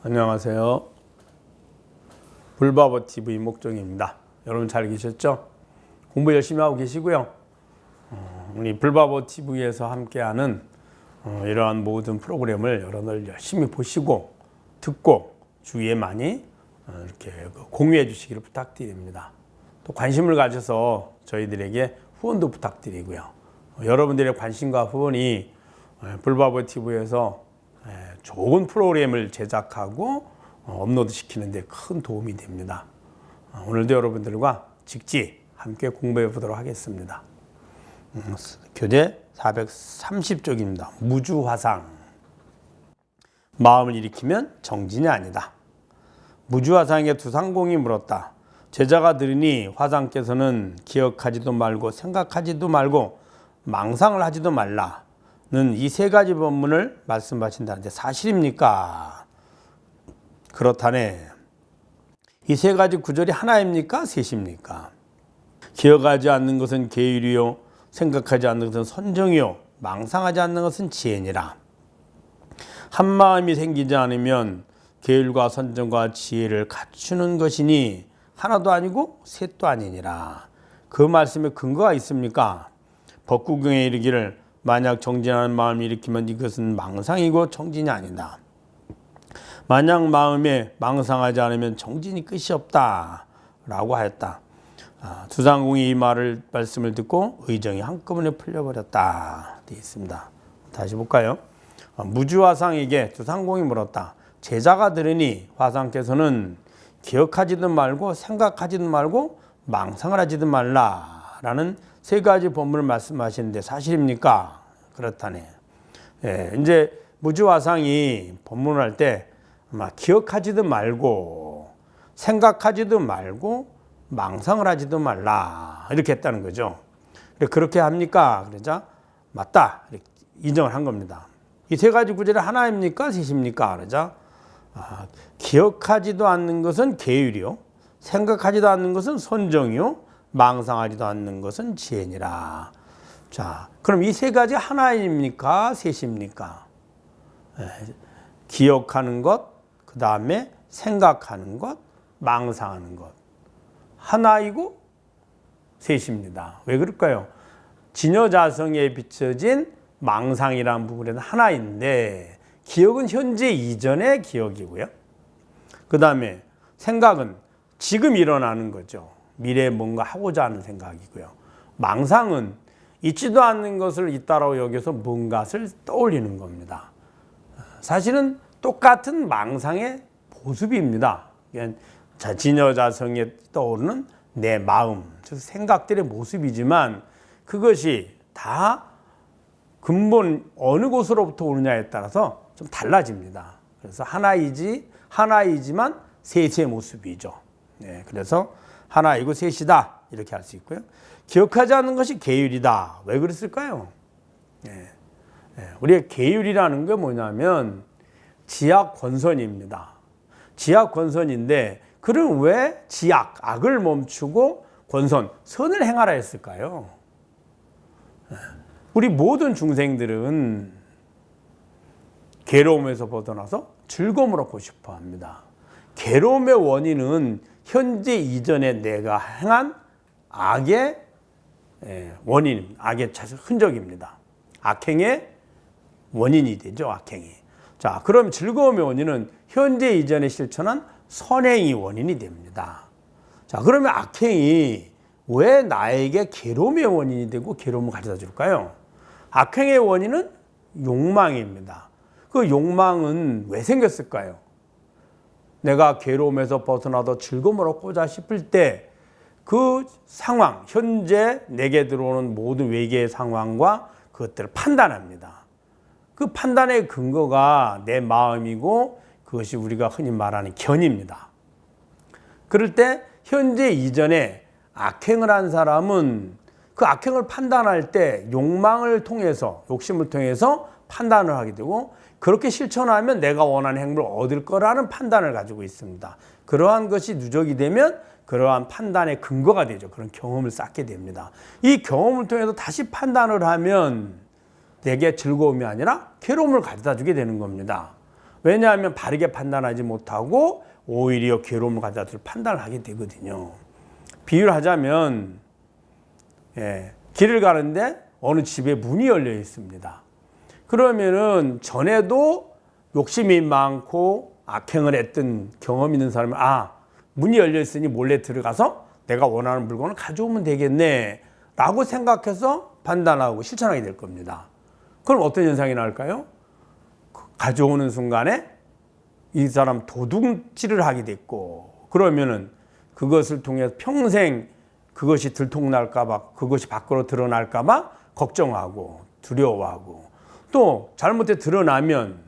안녕하세요. 불바보TV 목종입니다. 여러분 잘 계셨죠? 공부 열심히 하고 계시고요. 우리 불바보TV에서 함께하는 이러한 모든 프로그램을 여러분들 열심히 보시고 듣고 주위에 많이 이렇게 공유해 주시기를 부탁드립니다. 또 관심을 가져서 저희들에게 후원도 부탁드리고요. 여러분들의 관심과 후원이 불바보TV에서 좋은 프로그램을 제작하고 업로드 시키는 데 큰 도움이 됩니다. 오늘도 여러분들과 직지 함께 공부해 보도록 하겠습니다. 교재 430쪽입니다. 무주화상. 마음을 일으키면 정진이 아니다. 무주화상에게 두상공이 물었다. 제자가 들으니 화상께서는 기억하지도 말고 생각하지도 말고 망상을 하지도 말라. 는 이 세 가지 법문을 말씀하신다는데 사실입니까? 그렇다네. 이 세 가지 구절이 하나입니까? 셋입니까? 기억하지 않는 것은 계율이요, 생각하지 않는 것은 선정이요, 망상하지 않는 것은 지혜니라. 한 마음이 생기지 않으면 계율과 선정과 지혜를 갖추는 것이니 하나도 아니고 셋도 아니니라. 그 말씀에 근거가 있습니까? 법구경에 이르기를 만약 정진하는 마음을 일으키면 이것은 망상이고 정진이 아니다. 만약 마음에 망상하지 않으면 정진이 끝이 없다 라고 하였다. 두상공이 이 말씀을 듣고 의정이 한꺼번에 풀려버렸다 되어 있습니다. 다시 볼까요? 무주화상에게 두상공이 물었다. 제자가 들으니 화상께서는 기억하지도 말고 생각하지도 말고 망상을 하지도 말라라는 세 가지 법문을 말씀하시는데 사실입니까? 그렇다네. 이제 무주화상이 법문을 할 때 아마 기억하지도 말고 생각하지도 말고 망상을 하지도 말라 이렇게 했다는 거죠. 그렇게 합니까? 그러자 맞다 이렇게 인정을 한 겁니다. 이 세 가지 구절이 하나입니까? 셋입니까? 그러자 기억하지도 않는 것은 계율이요, 생각하지도 않는 것은 선정이요, 망상하지도 않는 것은 지혜니라. 자, 그럼 이 세 가지 하나입니까? 셋입니까? 기억하는 것, 그 다음에 생각하는 것, 망상하는 것. 하나이고 셋입니다. 왜 그럴까요? 진여자성에 비춰진 망상이라는 부분에는 하나인데 기억은 현재 이전의 기억이고요. 그 다음에 생각은 지금 일어나는 거죠. 미래에 뭔가 하고자 하는 생각이고요. 망상은 있지도 않는 것을 있다라고 여겨서 뭔가를 떠올리는 겁니다. 사실은 똑같은 망상의 모습입니다. 진여자성에 떠오르는 내 마음, 즉 생각들의 모습이지만 그것이 다 근본 어느 곳으로부터 오느냐에 따라서 좀 달라집니다. 그래서 하나이지만 셋의 모습이죠. 그래서 하나이고 셋이다 이렇게 할 수 있고요. 기억하지 않는 것이 계율이다. 왜 그랬을까요? 우리의 계율이라는 게 뭐냐면 지악 권선입니다. 지악 권선인데 그럼 왜 지악, 악을 멈추고 권선, 선을 행하라 했을까요? 우리 모든 중생들은 괴로움에서 벗어나서 즐거움을 얻고 싶어 합니다. 괴로움의 원인은 현재 이전에 내가 행한 악의 원인, 악의 흔적입니다. 악행의 원인이 되죠, 악행이. 자, 그럼 즐거움의 원인은 현재 이전에 실천한 선행이 원인이 됩니다. 자, 그러면 악행이 왜 나에게 괴로움의 원인이 되고 괴로움을 가져다 줄까요? 악행의 원인은 욕망입니다. 그 욕망은 왜 생겼을까요? 내가 괴로움에서 벗어나도 즐거움을 얻고자 싶을 때 그 상황, 현재 내게 들어오는 모든 외계의 상황과 그것들을 판단합니다. 그 판단의 근거가 내 마음이고 그것이 우리가 흔히 말하는 견입니다. 그럴 때 현재 이전에 악행을 한 사람은 그 악행을 판단할 때 욕망을 통해서, 욕심을 통해서 판단을 하게 되고 그렇게 실천하면 내가 원하는 행복을 얻을 거라는 판단을 가지고 있습니다. 그러한 것이 누적이 되면 그러한 판단의 근거가 되죠. 그런 경험을 쌓게 됩니다. 이 경험을 통해서 다시 판단을 하면 내게 즐거움이 아니라 괴로움을 가져다 주게 되는 겁니다. 왜냐하면 바르게 판단하지 못하고 오히려 괴로움을 가져다 줄 판단을 하게 되거든요. 비유를 하자면 길을 가는데 어느 집에 문이 열려 있습니다. 그러면은 전에도 욕심이 많고 악행을 했던 경험 있는 사람은 문이 열려 있으니 몰래 들어가서 내가 원하는 물건을 가져오면 되겠네 라고 생각해서 판단하고 실천하게 될 겁니다. 그럼 어떤 현상이 나올까요? 가져오는 순간에 이 사람 도둑질을 하게 됐고, 그러면은 그것을 통해서 평생 그것이 들통날까봐, 그것이 밖으로 드러날까봐 걱정하고 두려워하고, 또 잘못해 드러나면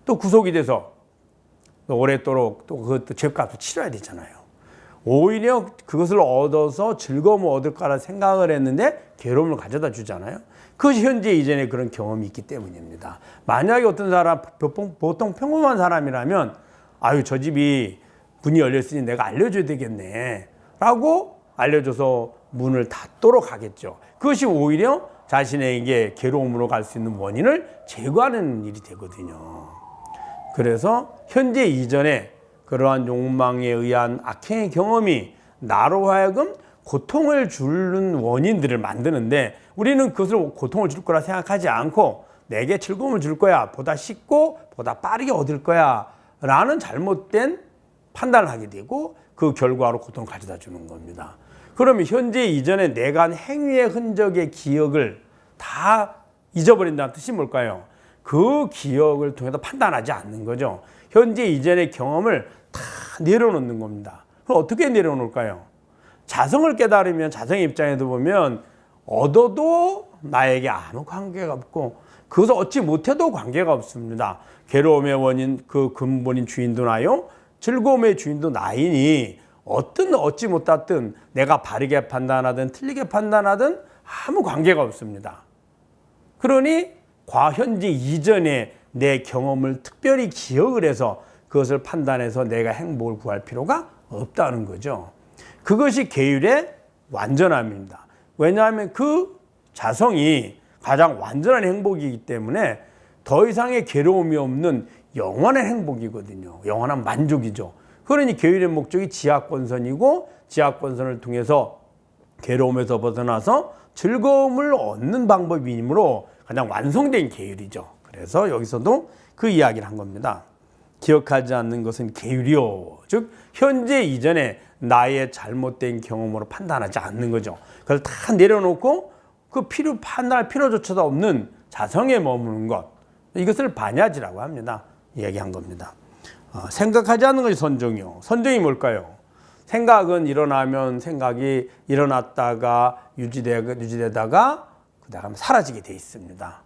또 구속이 돼서 오랫도록 또 그것도 죄값을 치러야 되잖아요. 오히려 그것을 얻어서 즐거움을 얻을 거라 생각을 했는데 괴로움을 가져다 주잖아요. 그것이 현재 이전에 그런 경험이 있기 때문입니다. 만약에 어떤 사람, 보통 평범한 사람이라면 저 집이 문이 열렸으니 내가 알려줘야 되겠네 라고 알려줘서 문을 닫도록 하겠죠. 그것이 오히려 자신에게 괴로움으로 갈 수 있는 원인을 제거하는 일이 되거든요. 그래서 현재 이전에 그러한 욕망에 의한 악행의 경험이 나로 하여금 고통을 주는 원인들을 만드는데, 우리는 그것을 고통을 줄 거라 생각하지 않고 내게 즐거움을 줄 거야, 보다 쉽고 보다 빠르게 얻을 거야 라는 잘못된 판단을 하게 되고 그 결과로 고통을 가져다 주는 겁니다. 그러면 현재 이전에 내가 한 행위의 흔적의 기억을 다 잊어버린다는 뜻이 뭘까요? 그 기억을 통해서 판단하지 않는 거죠. 현재 이전의 경험을 다 내려놓는 겁니다. 그럼 어떻게 내려놓을까요? 자성을 깨달으면, 자성의 입장에도 보면 얻어도 나에게 아무 관계가 없고 그것을 얻지 못해도 관계가 없습니다. 괴로움의 원인, 그 근본인 주인도 나요, 즐거움의 주인도 나이니 얻지 못했든 내가 바르게 판단하든 틀리게 판단하든 아무 관계가 없습니다. 그러니 현재 이전에 내 경험을 특별히 기억을 해서 그것을 판단해서 내가 행복을 구할 필요가 없다는 거죠. 그것이 계율의 완전함입니다. 왜냐하면 그 자성이 가장 완전한 행복이기 때문에 더 이상의 괴로움이 없는 영원한 행복이거든요. 영원한 만족이죠. 그러니 계율의 목적이 지하권선이고, 지하권선을 통해서 괴로움에서 벗어나서 즐거움을 얻는 방법이므로 가장 완성된 계율이죠. 그래서 여기서도 그 이야기를 한 겁니다. 기억하지 않는 것은 계율이요, 즉 현재 이전에 나의 잘못된 경험으로 판단하지 않는 거죠. 그걸 다 내려놓고 그 판단할 필요조차도 없는 자성에 머무는 것, 이것을 반야지라고 합니다. 이야기한 겁니다. 생각하지 않는 것이 선정이요. 선정이 뭘까요? 생각은 일어나면 생각이 일어났다가 유지되다가 그다음에 사라지게 돼 있습니다.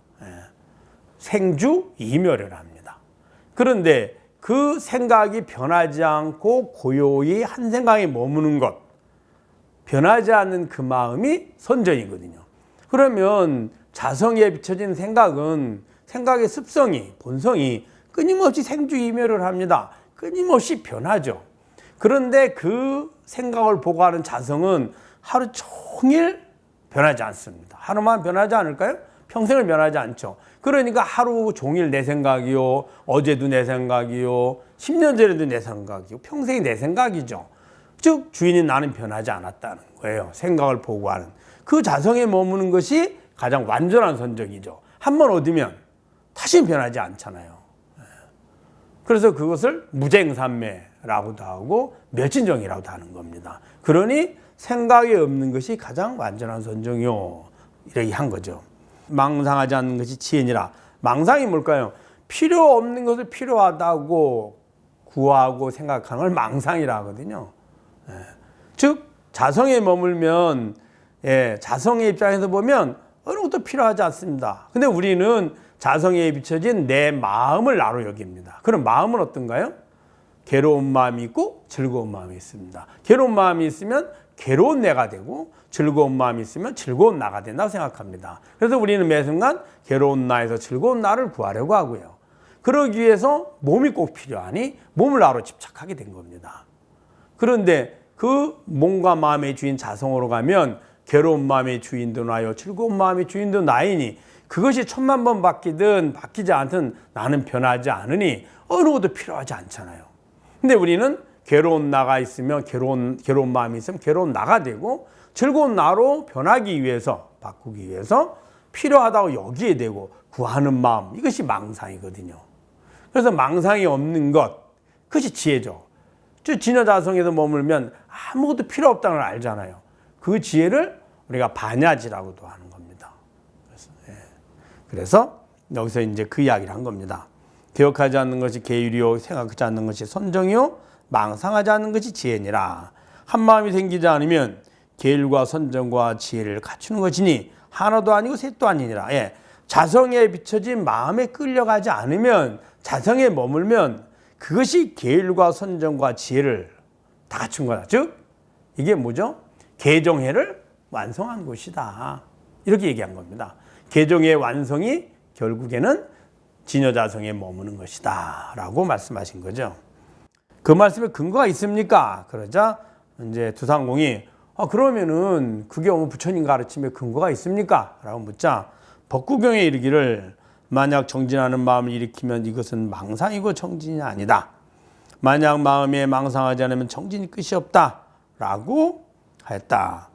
생주이멸을 합니다. 그런데 그 생각이 변하지 않고 고요히 한 생각에 머무는 것, 변하지 않는 그 마음이 선정이거든요. 그러면 자성에 비춰진 생각은 생각의 습성이, 본성이 끊임없이 생주이멸을 합니다. 끊임없이 변하죠. 그런데 그 생각을 보고 하는 자성은 하루 종일 변하지 않습니다. 하루만 변하지 않을까요? 평생을 변하지 않죠. 그러니까 하루 종일 내 생각이요, 어제도 내 생각이요, 10년 전에도 내 생각이요, 평생이 내 생각이죠. 즉 주인인 나는 변하지 않았다는 거예요. 생각을 보고 하는 그 자성에 머무는 것이 가장 완전한 선정이죠. 한번 얻으면 다시는 변하지 않잖아요. 그래서 그것을 무쟁삼매라고도 하고 멸진정이라고도 하는 겁니다. 그러니 생각이 없는 것이 가장 완전한 선정이요, 이렇게 한 거죠. 망상하지 않는 것이 지혜니라. 망상이 뭘까요? 필요 없는 것을 필요하다고 구하고 생각하는 걸 망상이라 하거든요. 즉 자성에 머물면, 자성의 입장에서 보면 어느 것도 필요하지 않습니다. 근데 우리는 자성에 비춰진 내 마음을 나로 여깁니다. 그럼 마음은 어떤가요? 괴로운 마음이 있고 즐거운 마음이 있습니다. 괴로운 마음이 있으면 괴로운 내가 되고, 즐거운 마음이 있으면 즐거운 나가 된다고 생각합니다. 그래서 우리는 매 순간 괴로운 나에서 즐거운 나를 구하려고 하고요. 그러기 위해서 몸이 꼭 필요하니 몸을 나로 집착하게 된 겁니다. 그런데 그 몸과 마음의 주인 자성으로 가면 괴로운 마음의 주인도 나요, 즐거운 마음의 주인도 나이니 그것이 1000만 번 바뀌든 바뀌지 않든 나는 변하지 않으니 어느 것도 필요하지 않잖아요. 근데 우리는 괴로운 나가 있으면 괴로운 마음이 있으면 괴로운 나가 되고 즐거운 나로 변하기 위해서 바꾸기 위해서 필요하다고 여기에 되고 구하는 마음, 이것이 망상이거든요. 그래서 망상이 없는 것, 그것이 지혜죠. 진여자성에서 머물면 아무것도 필요 없다는 걸 알잖아요. 그 지혜를 우리가 반야지라고도 하는 겁니다. 그래서 여기서 이제 그 이야기를 한 겁니다. 기억하지 않는 것이 계율이요, 생각하지 않는 것이 선정이요, 망상하지 않는 것이 지혜니라. 한 마음이 생기지 않으면 계율과 선정과 지혜를 갖추는 것이니 하나도 아니고 셋도 아니니라. 자성에 비춰진 마음에 끌려가지 않으면, 자성에 머물면 그것이 계율과 선정과 지혜를 다 갖춘 거다. 즉 이게 뭐죠? 개정회를 완성한 것이다. 이렇게 얘기한 겁니다. 개정의 완성이 결국에는 진여자성에 머무는 것이다 라고 말씀하신 거죠. 그 말씀에 근거가 있습니까? 그러자 이제 두상공이 그러면은 그게 부처님 가르침에 근거가 있습니까? 라고 묻자 법구경에 이르기를 만약 정진하는 마음을 일으키면 이것은 망상이고 정진이 아니다. 만약 마음에 망상하지 않으면 정진이 끝이 없다 라고 하였다.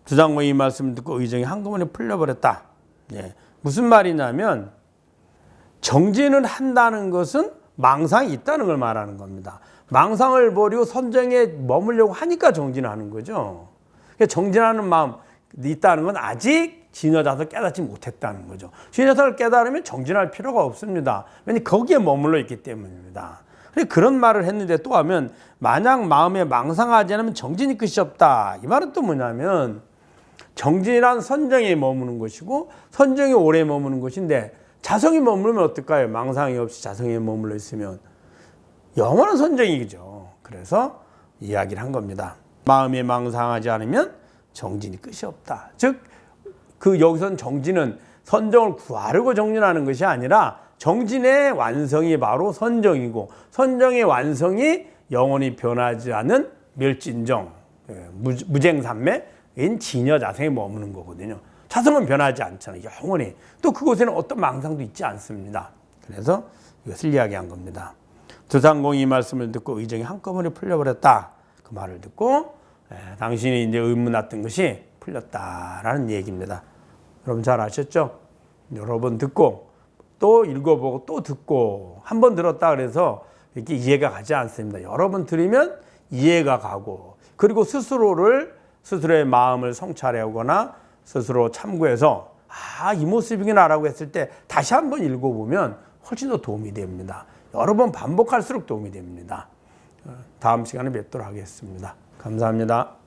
두상공이 이 말씀을 듣고 의정이 한꺼번에 풀려버렸다. 무슨 말이냐면 정진을 한다는 것은 망상이 있다는 걸 말하는 겁니다. 망상을 버리고 선정에 머물려고 하니까 정진하는 거죠. 정진하는 마음 있다는 건 아직 진여자성을 깨닫지 못했다는 거죠. 진여자성을 깨달으면 정진할 필요가 없습니다. 왜냐하면 거기에 머물러 있기 때문입니다. 그런 말을 했는데 또 하면 만약 마음에 망상하지 않으면 정진이 끝이 없다. 이 말은 또 뭐냐면 정진이란 선정에 머무는 것이고 선정이 오래 머무는 것인데 자성이 머물면 어떨까요? 망상이 없이 자성에 머물러 있으면 영원한 선정이죠. 그래서 이야기를 한 겁니다. 마음에 망상하지 않으면 정진이 끝이 없다. 즉 여기서는 정진은 선정을 구하려고 정진하는 것이 아니라 정진의 완성이 바로 선정이고 선정의 완성이 영원히 변하지 않은 멸진정, 무쟁삼매인 진여자성에 머무는 거거든요. 자성은 변하지 않잖아요. 영원히. 또 그곳에는 어떤 망상도 있지 않습니다. 그래서 이것을 이야기한 겁니다. 두상공이 이 말씀을 듣고 의정이 한꺼번에 풀려버렸다. 그 말을 듣고 당신이 이제 의문났던 것이 풀렸다라는 얘기입니다. 여러분 잘 아셨죠? 여러 번 듣고 또 읽어보고 또 듣고 한 번 들었다 그래서 이렇게 이해가 가지 않습니다. 여러 번 들으면 이해가 가고 그리고 스스로의 마음을 성찰하거나 스스로 참고해서 이 모습이구나라고 했을 때 다시 한 번 읽어보면 훨씬 더 도움이 됩니다. 여러 번 반복할수록 도움이 됩니다. 다음 시간에 뵙도록 하겠습니다. 감사합니다.